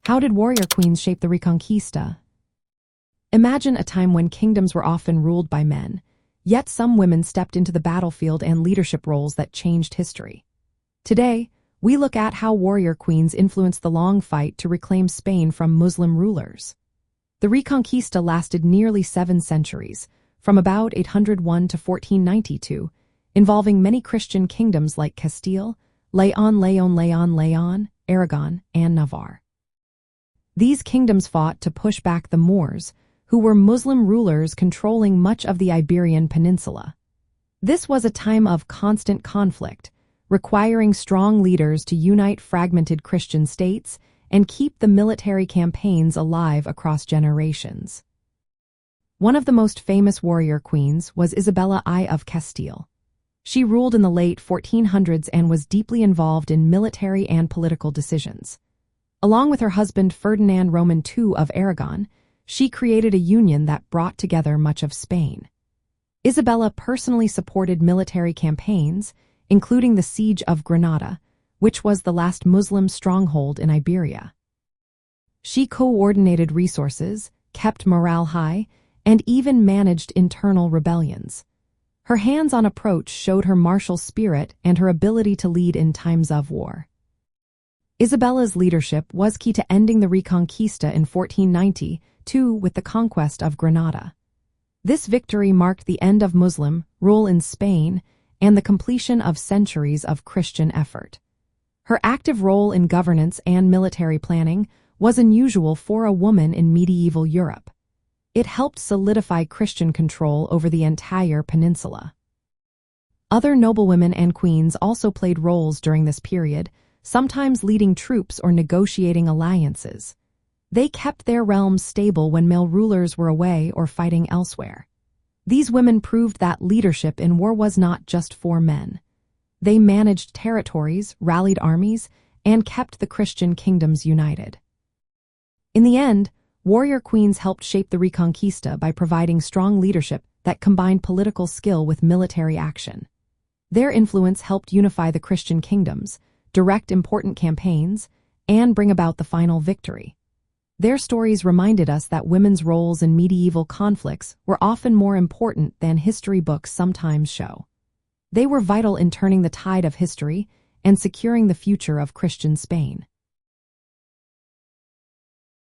How did warrior queens shape the Reconquista? Imagine a time when kingdoms were often ruled by men, yet some women stepped into the battlefield and leadership roles that changed history. Today, we look at how warrior queens influenced the long fight to reclaim Spain from Muslim rulers. The Reconquista lasted nearly 7 centuries, from about 801 to 1492, involving many Christian kingdoms like Castile, Leon, Aragon, and Navarre. These kingdoms fought to push back the Moors, who were Muslim rulers controlling much of the Iberian Peninsula. This was a time of constant conflict, requiring strong leaders to unite fragmented Christian states and keep the military campaigns alive across generations. One of the most famous warrior queens was Isabella I of Castile. She ruled in the late 1400s and was deeply involved in military and political decisions. Along with her husband Ferdinand Roman II of Aragon, she created a union that brought together much of Spain. Isabella personally supported military campaigns, including the Siege of Granada, which was the last Muslim stronghold in Iberia. She coordinated resources, kept morale high, and even managed internal rebellions. Her hands-on approach showed her martial spirit and her ability to lead in times of war. Isabella's leadership was key to ending the Reconquista in 1492 with the conquest of Granada. This victory marked the end of Muslim rule in Spain and the completion of centuries of Christian effort. Her active role in governance and military planning was unusual for a woman in medieval Europe. It helped solidify Christian control over the entire peninsula. Other noblewomen and queens also played roles during this period, sometimes leading troops or negotiating alliances. They kept their realms stable when male rulers were away or fighting elsewhere. These women proved that leadership in war was not just for men. They managed territories, rallied armies, and kept the Christian kingdoms united. In the end, warrior queens helped shape the Reconquista by providing strong leadership that combined political skill with military action. Their influence helped unify the Christian kingdoms, direct important campaigns, and bring about the final victory. Their stories reminded us that women's roles in medieval conflicts were often more important than history books sometimes show. They were vital in turning the tide of history and securing the future of Christian Spain.